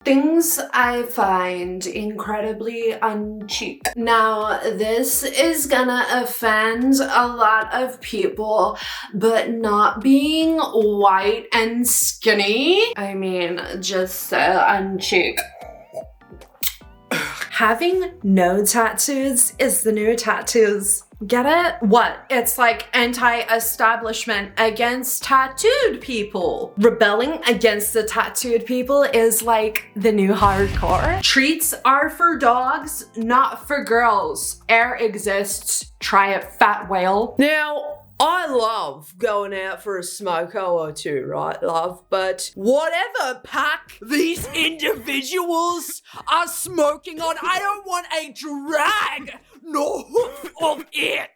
Things I find incredibly unchic. Now, this is gonna offend a lot of people, but not being white and skinny, I mean, just unchic. Having no tattoos is the new tattoos. Get it? What? It's like anti-establishment against tattooed people. Rebelling against the tattooed people is like the new hardcore. Treats are for dogs, not for girls. Air exists. Try it, fat whale. Now, I love going out for a smoko or two, right, love? But whatever pack these individuals are smoking on, I don't want a drag nor hoof of it.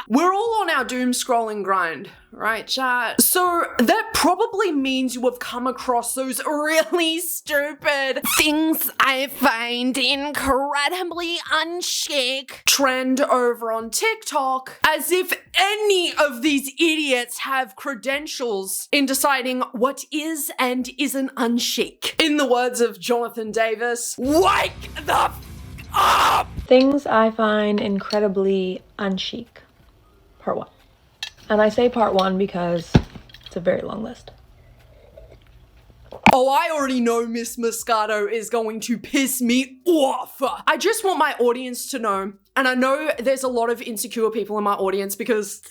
We're all on our doom scrolling grind, right, chat? So that probably means you have come across those really stupid things I find incredibly unchic trend over on TikTok, as if any of these idiots have credentials in deciding what is and isn't unchic. In the words of Jonathan Davis, wake the up! Things I find incredibly unchic. Part 1. And I say part 1 because it's a very long list. Oh, I already know Miss Moscato is going to piss me off. I just want my audience to know, and I know there's a lot of insecure people in my audience because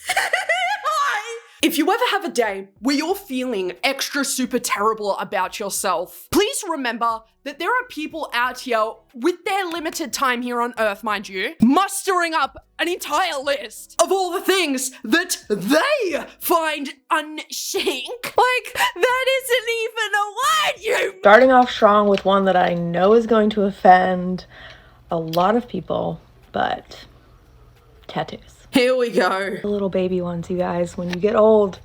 if you ever have a day where you're feeling extra super terrible about yourself, please remember that there are people out here with their limited time here on Earth, mind you, mustering up an entire list of all the things that they find unchic. Like, that isn't even a word, you— Starting off strong with one that I know is going to offend a lot of people, but tattoos. Here we go. The little baby ones, you guys, when you get old,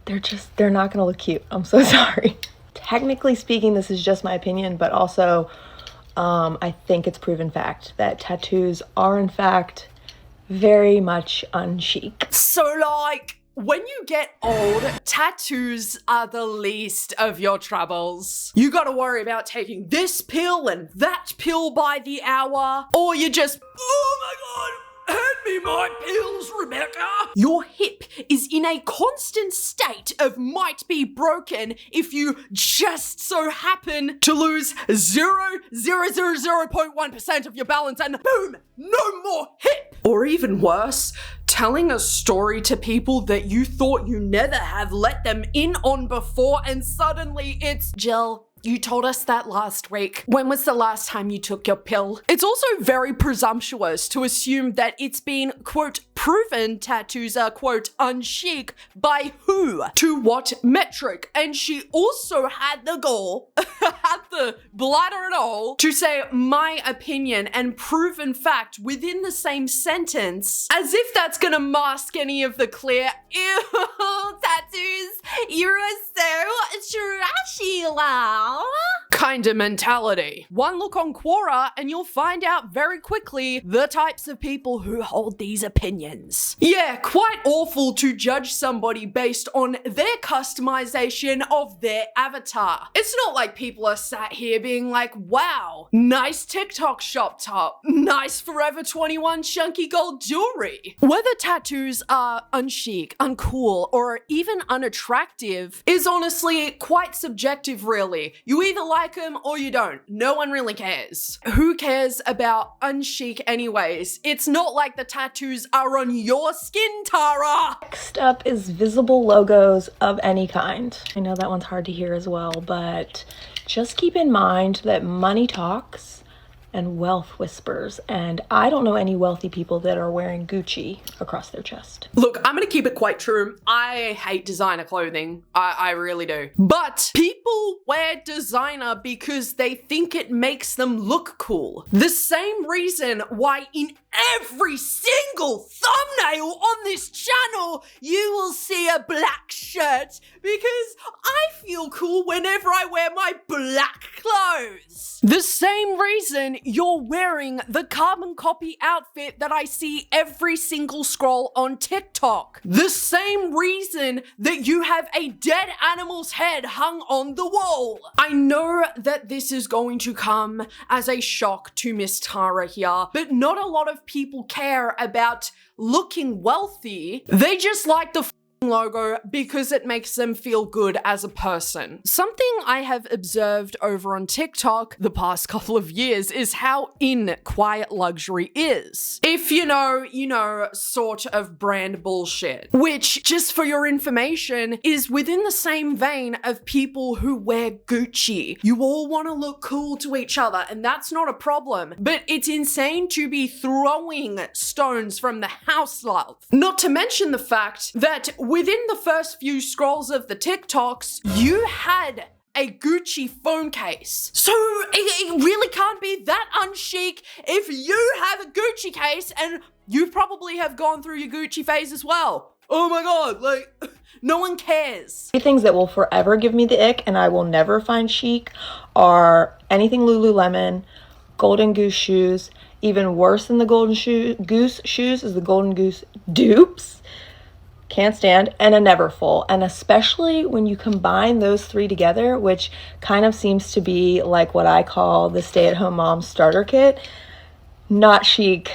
they're not gonna look cute. I'm so sorry. Technically speaking, this is just my opinion, but also I think it's proven fact that tattoos are in fact very much unchic. So like, when you get old, tattoos are the least of your troubles. You gotta worry about taking this pill and that pill by the hour, or you just, oh my god, hand me my pills, Rebecca. Your hip is in a constant state of might be broken if you just so happen to lose 0.1% of your balance and boom, no more hip. Or even worse, telling a story to people that you thought you never have let them in on before and suddenly it's, Jill, you told us that last week. When was the last time you took your pill? It's also very presumptuous to assume that it's been, quote, proven tattoos are, quote, unchic by who? To what metric? And she also had the gall, had the bladder and all, to say my opinion and proven fact within the same sentence, as if that's gonna mask any of the clear, ew, tattoos, you're so trashy, wow. Kind of mentality. One look on Quora and you'll find out very quickly the types of people who hold these opinions. Yeah, quite awful to judge somebody based on their customization of their avatar. It's not like people are sat here being like, wow, nice TikTok shop top, nice Forever 21 chunky gold jewelry. Whether tattoos are unchic, uncool, or even unattractive is honestly quite subjective, really. You either like them or you don't. No one really cares. Who cares about unchic anyways? It's not like the tattoos are on your skin, Tara. Next up is visible logos of any kind. I know that one's hard to hear as well, but just keep in mind that money talks and wealth whispers, and I don't know any wealthy people that are wearing Gucci across their chest. Look, I'm gonna keep it quite true. I hate designer clothing. I really do. But people wear designer because they think it makes them look cool. The same reason why in every single thumbnail on this channel, you will see a black shirt because I feel cool whenever I wear my black clothes. The same reason you're wearing the carbon copy outfit that I see every single scroll on TikTok. The same reason that you have a dead animal's head hung on the wall. I know that this is going to come as a shock to Miss Tara here, but not a lot of people care about looking wealthy. They just like the logo because it makes them feel good as a person. Something I have observed over on TikTok the past couple of years is how in quiet luxury is. If you know, sort of brand bullshit. Which, just for your information, is within the same vein of people who wear Gucci. You all want to look cool to each other, and that's not a problem. But it's insane to be throwing stones from the house, love. Not to mention the fact that within the first few scrolls of the TikToks, you had a Gucci phone case. So it really can't be that unchic if you have a Gucci case, and you probably have gone through your Gucci phase as well. Oh my god, like, no one cares. Things that will forever give me the ick and I will never find chic are anything Lululemon, Golden Goose shoes. Even worse than the Golden Goose shoes is the Golden Goose dupes. Can't stand, and a Neverfull. And especially when you combine those three together, which kind of seems to be like what I call the stay-at-home mom starter kit. Not chic.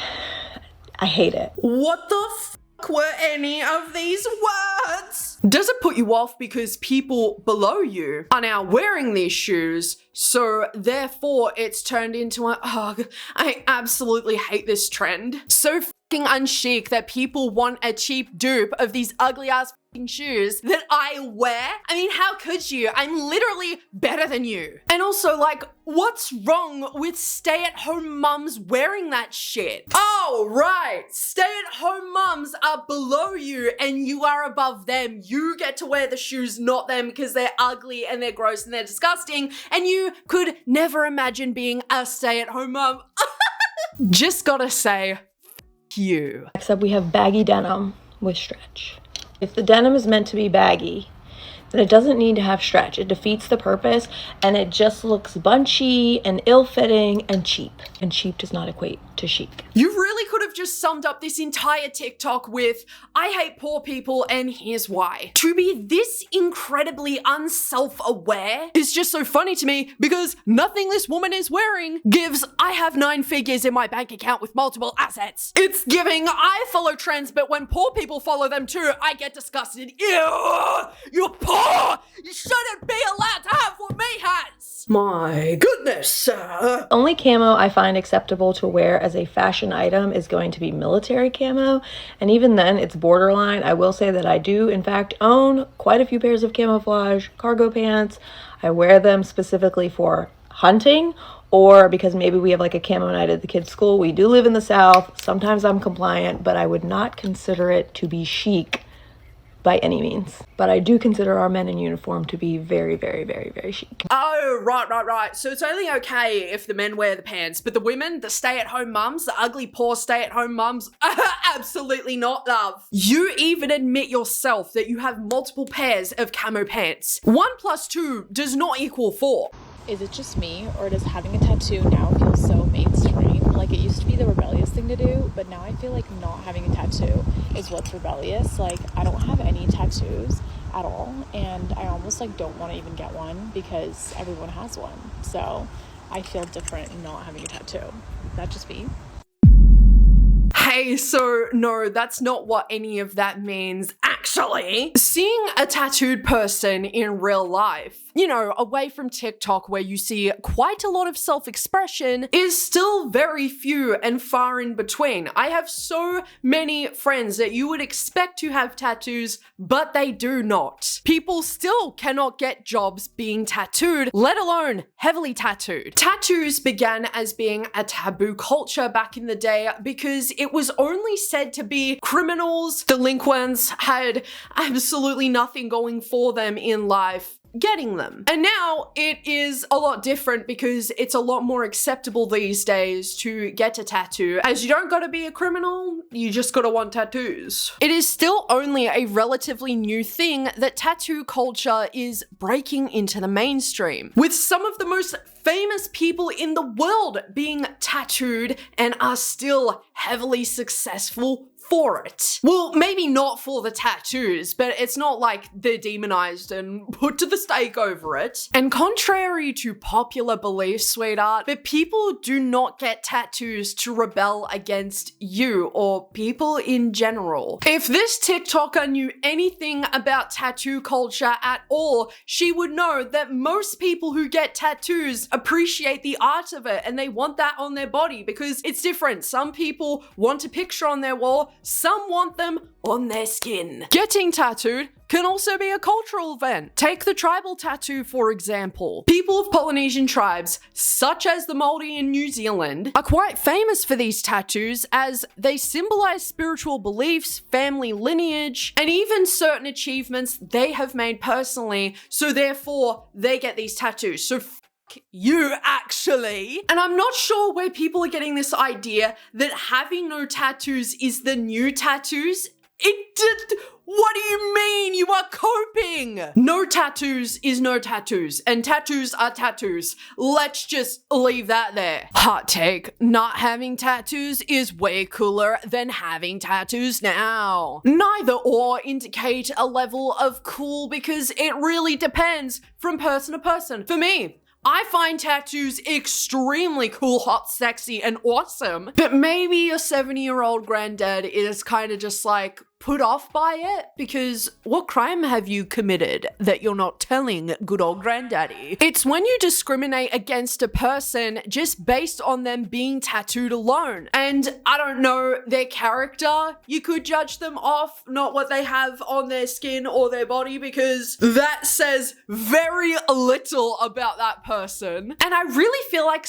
I hate it. What the fuck were any of these words? Does it put you off because people below you are now wearing these shoes, so therefore it's turned into a, oh, I absolutely hate this trend. So fucking unchic that people want a cheap dupe of these ugly ass fucking shoes that I wear? I mean, how could you? I'm literally better than you. And also, like, what's wrong with stay-at-home mums wearing that shit? Oh, right. Stay-at-home mums are below you and you are above them. You get to wear the shoes, not them, because they're ugly and they're gross and they're disgusting, and you Could never imagine being a stay-at-home mum. Just gotta say, you. Except we have baggy denim with stretch. If the denim is meant to be baggy, then it doesn't need to have stretch. It defeats the purpose, and it just looks bunchy and ill-fitting and cheap. And cheap does not equate to chic. You really could have just summed up this entire TikTok with, I hate poor people and here's why. To be this incredibly unself-aware is just so funny to me because nothing this woman is wearing gives, I have 9 figures in my bank account with multiple assets. It's giving, I follow trends, but when poor people follow them too, I get disgusted. Ew, you're poor! You shouldn't be allowed to have what me has! My goodness. Only camo I find acceptable to wear as a fashion item is going to be military camo, and even then it's borderline. I will say that I do in fact own quite a few pairs of camouflage cargo pants. I wear them specifically for hunting, or because maybe we have like a camo night at the kids' school. We do live in the South. Sometimes I'm compliant, but I would not consider it to be chic by any means. But I do consider our men in uniform to be very, very, very, very chic. Oh, right. So it's only okay if the men wear the pants, but the women, the stay-at-home mums, the ugly, poor stay-at-home mums, absolutely not, love. You even admit yourself that you have multiple pairs of camo pants. 1 + 2 does not equal 4. Is it just me, or does having a tattoo now feel so mainstream? Like, it used to be the rebellious thing to do, but now I feel like not having a tattoo is what's rebellious. Like, I don't have any tattoos at all, and I almost like don't want to even get one because everyone has one. So I feel different not having a tattoo. That just be. Hey, so no, that's not what any of that means. Actually, seeing a tattooed person in real life, you know, away from TikTok where you see quite a lot of self-expression, is still very few and far in between. I have so many friends that you would expect to have tattoos, but they do not. People still cannot get jobs being tattooed, let alone heavily tattooed. Tattoos began as being a taboo culture back in the day because it was only said to be criminals, delinquents, had absolutely nothing going for them in life. getting them. And now it is a lot different because it's a lot more acceptable these days to get a tattoo, as you don't gotta be a criminal, you just gotta want tattoos. It is still only a relatively new thing that tattoo culture is breaking into the mainstream, with some of the most famous people in the world being tattooed and are still heavily successful for it. Well, maybe not for the tattoos, but it's not like they're demonized and put to the stake over it. And contrary to popular belief, sweetheart, but people do not get tattoos to rebel against you or people in general. If this TikToker knew anything about tattoo culture at all, she would know that most people who get tattoos appreciate the art of it and they want that on their body because it's different. Some people want a picture on their wall, some want them on their skin. Getting tattooed can also be a cultural event. Take the tribal tattoo, for example. People of Polynesian tribes, such as the Māori in New Zealand, are quite famous for these tattoos as they symbolize spiritual beliefs, family lineage, and even certain achievements they have made personally, so therefore they get these tattoos. So you actually. And I'm not sure where people are getting this idea that having no tattoos is the new tattoos. What do you mean? You are coping. No tattoos is no tattoos, and tattoos are tattoos. Let's just leave that there. Hot take, not having tattoos is way cooler than having tattoos now. Neither or indicate a level of cool because it really depends from person to person. For me, I find tattoos extremely cool, hot, sexy, and awesome. But maybe your 70-year-old granddad is kind of just like put off by it because what crime have you committed that you're not telling good old granddaddy? It's when you discriminate against a person just based on them being tattooed alone. And I don't know, their character, you could judge them off, not what they have on their skin or their body, because that says very little about that person. And I really feel like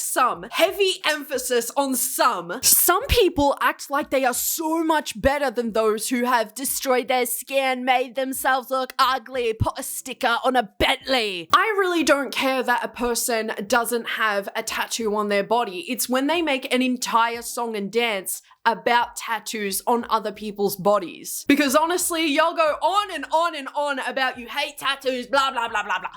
heavy emphasis on some people act like they are so much better than those who have destroyed their skin, made themselves look ugly, put a sticker on a Bentley. I really don't care that a person doesn't have a tattoo on their body. It's when they make an entire song and dance about tattoos on other people's bodies. Because honestly, y'all go on and on and on about you hate tattoos, blah, blah, blah, blah, blah.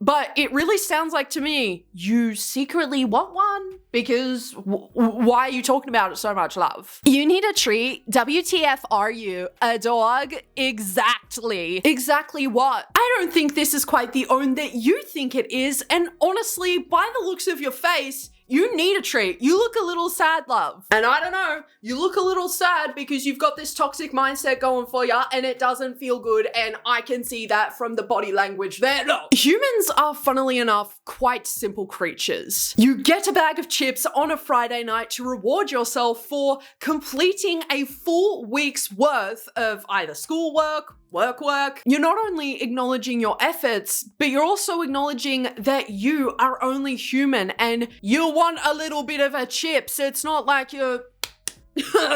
But it really sounds like to me, you secretly want one because why are you talking about it so much, love? You need a treat. WTF are you? A dog? Exactly. Exactly what? I don't think this is quite the own that you think it is. And honestly, by the looks of your face, you need a treat. You look a little sad, love. And I don't know, you look a little sad because you've got this toxic mindset going for you and it doesn't feel good, and I can see that from the body language there. No. Humans are, funnily enough, quite simple creatures. You get a bag of chips on a Friday night to reward yourself for completing a full week's worth of either schoolwork, work. You're not only acknowledging your efforts, but you're also acknowledging that you are only human and you want a little bit of a chip. So it's not like you're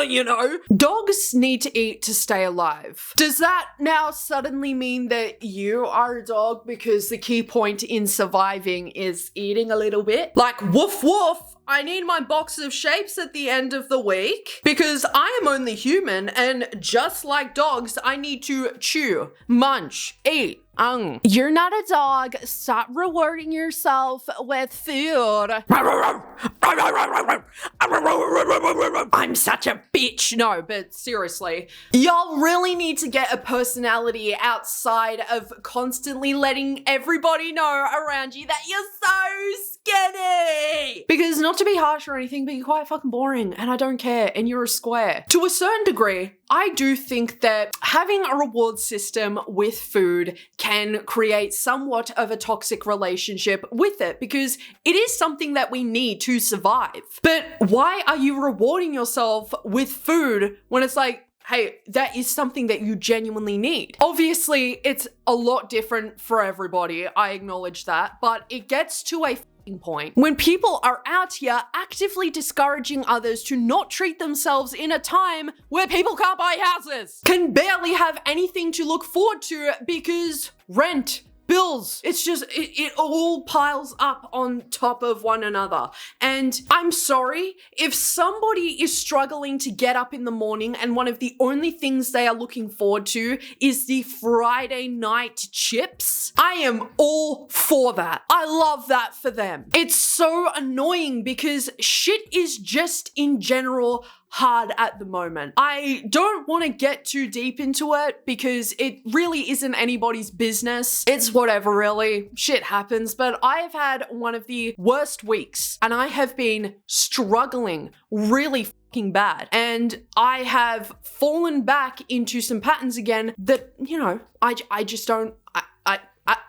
you know, dogs need to eat to stay alive. Does that now suddenly mean that you are a dog because the key point in surviving is eating a little bit? Like, woof woof, I need my box of shapes at the end of the week because I am only human, and just like dogs, I need to chew, munch, eat. You're not a dog. Stop rewarding yourself with food. I'm such a bitch. No, but seriously, y'all really need to get a personality outside of constantly letting everybody know around you that you're so skinny. Because not to be harsh or anything, but you're quite fucking boring and I don't care, and you're a square. To a certain degree, I do think that having a reward system with food can create somewhat of a toxic relationship with it because it is something that we need to survive. But why are you rewarding yourself with food when it's like, hey, that is something that you genuinely need? Obviously, it's a lot different for everybody. I acknowledge that, but it gets to a point when people are out here actively discouraging others to not treat themselves in a time where people can't buy houses, can barely have anything to look forward to because rent, bills. It's just, it all piles up on top of one another. And I'm sorry, if somebody is struggling to get up in the morning and one of the only things they are looking forward to is the Friday night chips, I am all for that. I love that for them. It's so annoying because shit is just in general hard at the moment. I don't want to get too deep into it because it really isn't anybody's business. It's whatever, really. Shit happens, but I have had one of the worst weeks and I have been struggling really fucking bad. And I have fallen back into some patterns again that, you know, I just don't,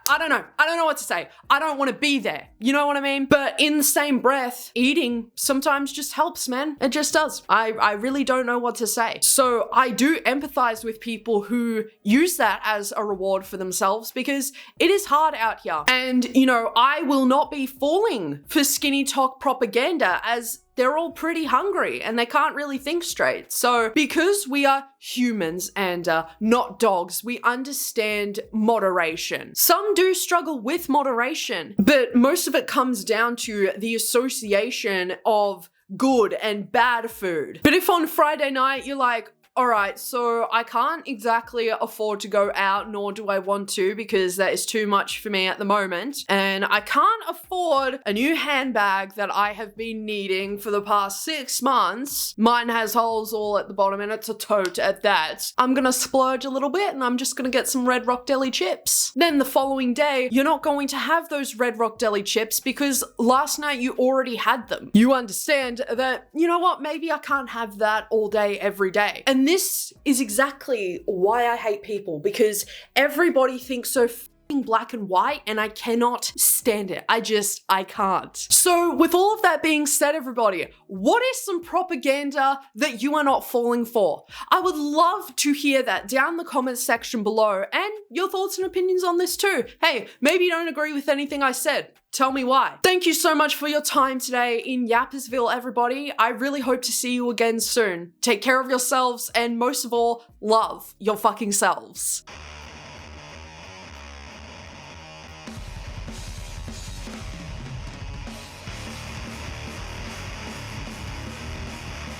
I don't know. I don't know what to say. I don't want to be there. You know what I mean? But in the same breath, eating sometimes just helps, man. It just does. I really don't know what to say. So I do empathize with people who use that as a reward for themselves because it is hard out here. And, you know, I will not be falling for skinny talk propaganda as they're all pretty hungry and they can't really think straight. So because we are humans and not dogs, we understand moderation. Some do struggle with moderation, but most of it comes down to the association of good and bad food. But if on Friday night you're like, all right, so I can't exactly afford to go out, nor do I want to because that is too much for me at the moment. And I can't afford a new handbag that I have been needing for the past 6 months. Mine has holes all at the bottom and it's a tote at that. I'm gonna splurge a little bit and I'm just gonna get some Red Rock Deli chips. Then the following day, you're not going to have those Red Rock Deli chips because last night you already had them. You understand that, you know what, maybe I can't have that all day, every day. And this is exactly why I hate people, because everybody thinks so black and white and I cannot stand it. I can't. So with all of that being said, everybody, what is some propaganda that you are not falling for? I would love to hear that down in the comments section below and your thoughts and opinions on this too. Hey, maybe you don't agree with anything I said. Tell me why. Thank you so much for your time today in Yappersville, everybody. I really hope to see you again soon. Take care of yourselves and most of all, love your fucking selves.